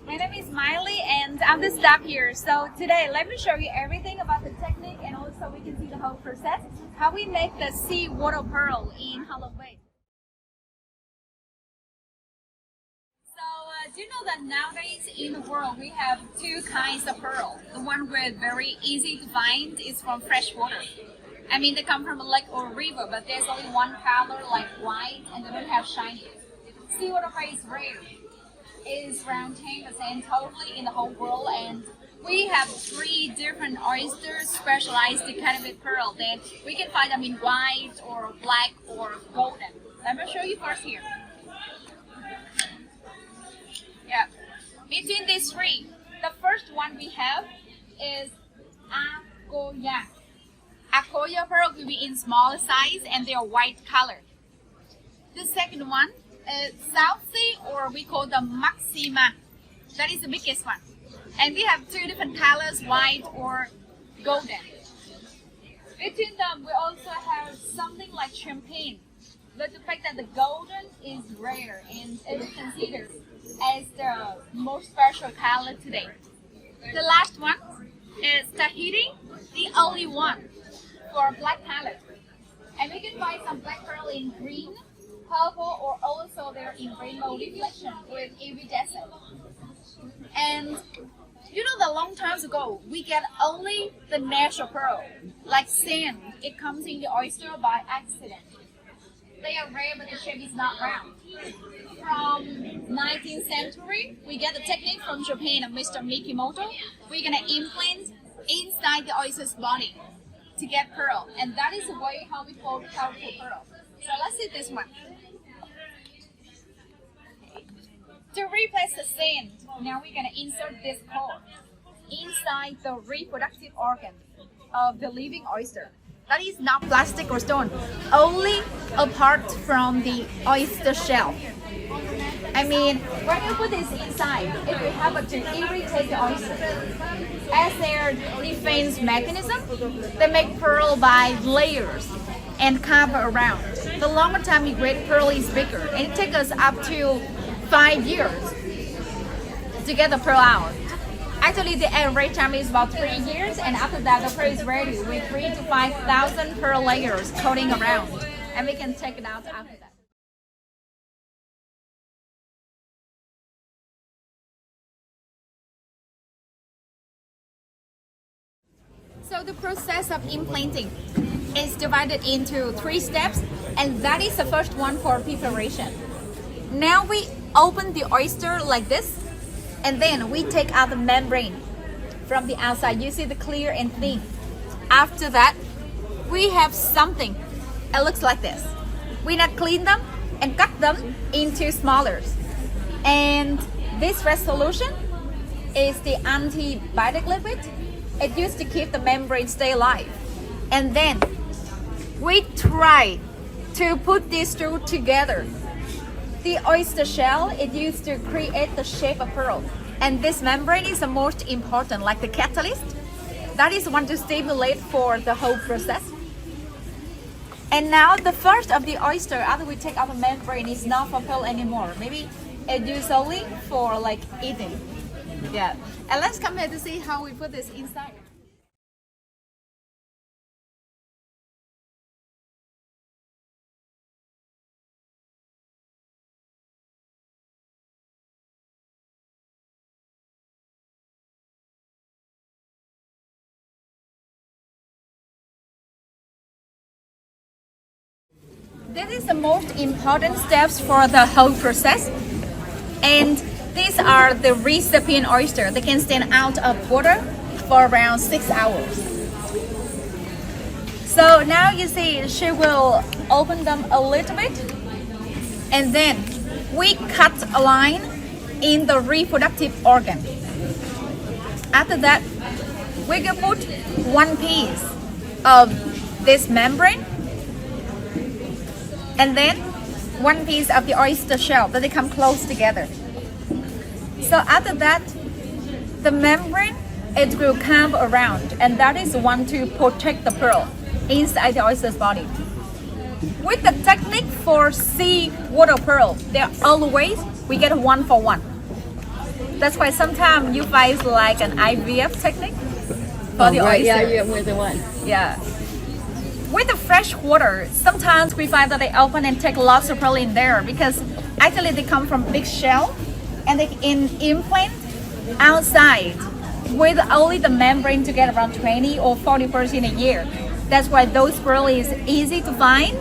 My name is Miley and I'm the staff here. So today let me show you everything about the technique and also we can see the whole process, how we make the sea water pearl in Hollow Bay. So do you know that nowadays in the world we have two kinds of pearl? The one where very easy to find is from fresh water. I mean they come from a lake or a river, but there's only one color like white and they don't have shiny. Seawater pearl is rare. It is around 10% totally in the whole world, and we have 3 different oysters specialized in cultivated pearl that we can find them in white or black or golden. Let me show you first here. Yeah, between these 3, the first one we have is Akoya. Akoya pearl will be in smaller size and they are white color. The second one South Sea, or we call the Maxima. That is the biggest one. And we have 2 different colors, white or golden. Between them, we also have something like champagne. But the fact that the golden is rare and it is considered as the most special color today. The last one is Tahiti, the only one for black color. And we can find some black pearl in green, purple, or also they're in rainbow reflection with iridescent. And you know that long times ago we get only the natural pearl, like sand. It comes in the oyster by accident. They are rare, but the shape is not round. From 19th century, we get the technique from Japan of Mr. Mikimoto. We're gonna implant inside the oyster's body to get pearl, and that is the way how we call colorful pearl. So let's see this one. To replace the sand, now we're going to insert this cord inside the reproductive organ of the living oyster. That is not plastic or stone, only apart from the oyster shell. I mean, when you put this inside, it will happen to irritate the oyster. As their defense mechanism, they make pearl by layers and cover around. The longer time you wait, pearl is bigger, and it takes us up to 5 years to get the pearl out. Actually, the average time is about 3 years, and after that, the pearl is ready with 3,000 to 5,000 pearl layers coating around, and we can take it out after that. So the process of implanting is divided into 3 steps, and that is the first one for preparation. Now we open the oyster like this, and then we take out the membrane from the outside. You see the clear and thin. After that, we have something. It looks like this. We now clean them and cut them into smaller. And this red solution is the antibiotic liquid. It used to keep the membrane stay alive. And then we try to put these 2 together. The oyster shell, it used to create the shape of pearl. And this membrane is the most important, like the catalyst. That is one to stimulate for the whole process. And now the first of the oyster, after we take out the membrane, is not for pearl anymore. Maybe it used only for like eating. Yeah. And let's come here to see how we put this inside. This is the most important steps for the whole process. And these are the recipient oyster. They can stand out of water for around 6 hours. So now you see she will open them a little bit. And then we cut a line in the reproductive organ. After that, we can put 1 piece of this membrane and then 1 piece of the oyster shell, that they come close together. So after that, the membrane, it will curve around, and that is one to protect the pearl inside the oyster's body. With the technique for sea water pearl, they're always, we get 1 for 1. That's why sometimes you find like an IVF technique for the oyster. Yeah, with the one. Yeah. With the fresh water, sometimes we find that they open and take lots of pearl in there because actually they come from big shell and they implant outside with only the membrane to get around 20 or 40% a year. That's why those pearl is easy to find.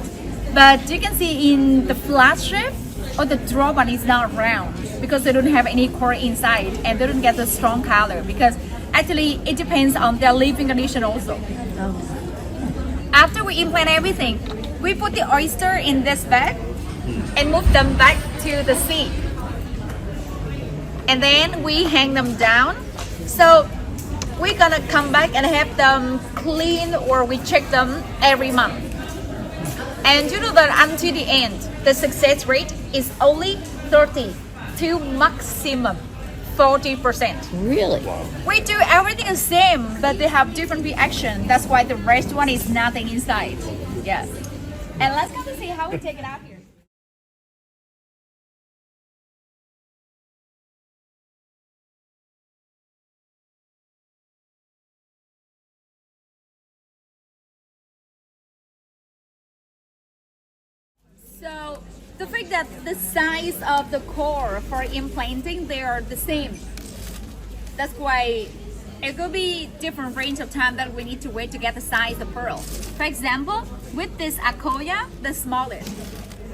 But you can see in the flat strip or the drop one is not round because they don't have any core inside and they don't get the strong color because actually it depends on their living condition also. After we implant everything, we put the oyster in this bag and move them back to the sea. And then we hang them down. So we're gonna come back and have them clean or we check them every month. And you know that until the end, the success rate is only 30 to maximum 40%. Really? We do everything the same, but they have different reaction. That's why the rest one is nothing inside. Yes. And let's go to see how we take it out here. So the fact that the size of the core for implanting, they are the same. That's why it could be different range of time that we need to wait to get the size of pearl. For example, with this Akoya, the smallest,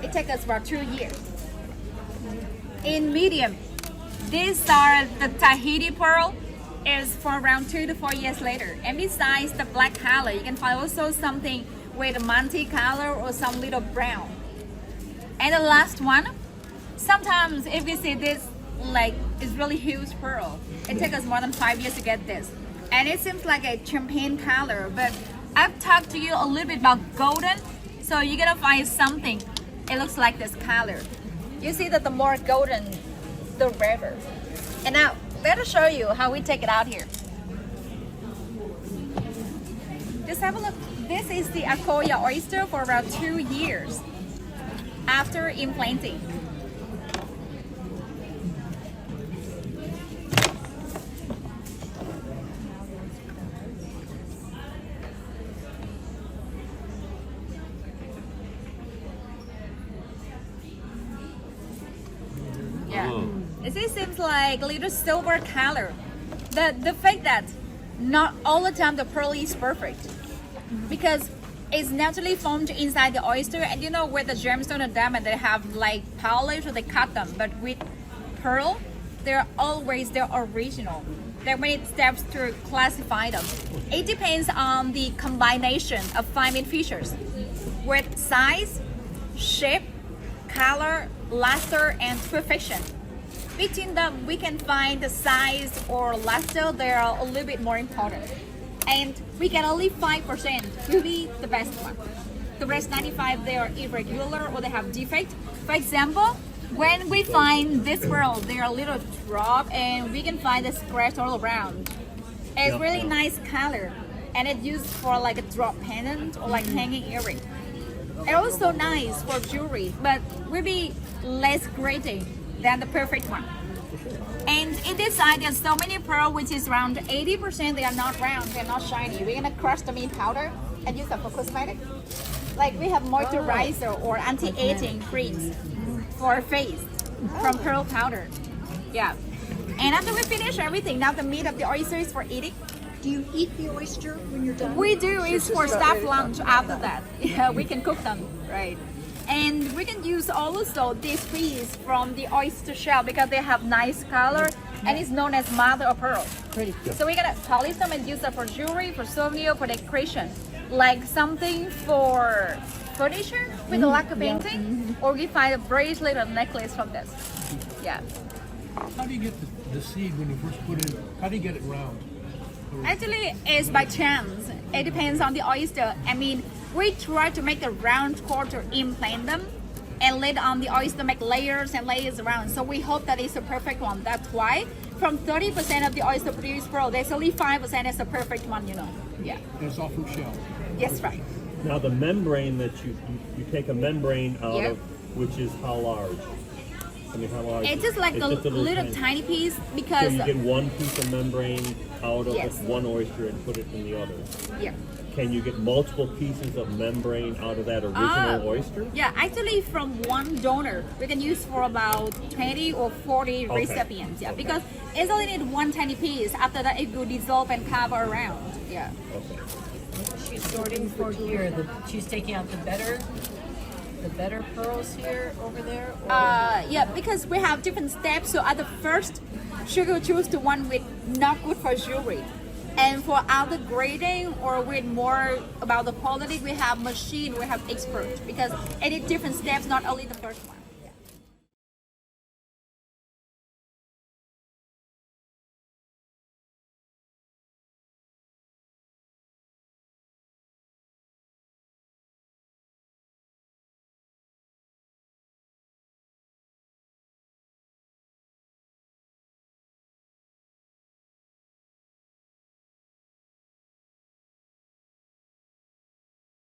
it takes us about 2 years. In medium, these are the Tahiti pearl, is for around 2 to 4 years later. And besides the black color, you can find also something with a multi color or some little brown. And the last one, sometimes if you see this, like it's really huge pearl, it takes us more than 5 years to get this. And it seems like a champagne color, but I've talked to you a little bit about golden, so you're gonna find something, it looks like this color. You see that the more golden, the rarer. And now, let us show you how we take it out here. Just have a look. This is the Akoya oyster for around 2 years after implanting. Yeah, it seems like a little silver color. The fact that not all the time the pearl is perfect because it's naturally formed inside the oyster, and you know with the gemstone and diamond they have like polish or they cut them, but with pearl they're always their original. There are many steps to classify them. It depends on the combination of 5 main features with size, shape, color, luster, and perfection. Between them we can find the size or luster, they are a little bit more important. And we get only 5% will be the best one. The rest 95 they are irregular or they have defect. For example, when we find this pearl, they are a little drop and we can find the scratch all around. It's really nice color and it's used for like a drop pendant or like hanging earring. It's also nice for jewelry, but will be less grating than the perfect one. And in this side, there's so many pearl, which is around 80%. They are not round, they're not shiny. We're gonna crush them in powder and use them for cosmetic. Like we have moisturizer or anti-aging creams for face from pearl powder. Yeah. And after we finish everything, now the meat of the oyster is for eating. Do you eat the oyster when you're done? We do. It's for staff lunch after that. Yeah, we can cook them, right? And we can use also this piece from the oyster shell because they have nice color and it's known as mother of pearl. Pretty. So we're gonna polish them and use them for jewelry, for souvenir, for decoration. Like something for furniture with a lacquer painting, or we find a bracelet or necklace from this. Yeah. How do you get the seed when you first put it in? How do you get it round? Actually, it's by chance. It depends on the oyster. I mean, we try to make a round core to implant them and later on the oyster make layers and layers around. So we hope that it's a perfect one. That's why from 30% of the oyster produced pearl, there's only 5% is a perfect one, you know. Yeah. And it's all from shell. Yes, right. Now the membrane that you take a membrane out Yep. of, which is how large? I mean, how large? It's just like a just little tiny piece So because you get one piece of membrane out of Yes. one oyster and put it in the other. yeah. Can you get multiple pieces of membrane out of that original oyster? Yeah, actually from one donor, we can use for about 20 or 40 Okay. recipients. Yeah, Okay. because it's only need one tiny piece. After that, it will dissolve and cover around. Yeah. Okay. She's sorting for here. She's taking out the better pearls here over there. Or Yeah, because we have different steps. So at the first, she will choose the one with not good for jewelry. And for other grading or with more about the quality, we have machine, we have expert because it is different steps, not only the first one.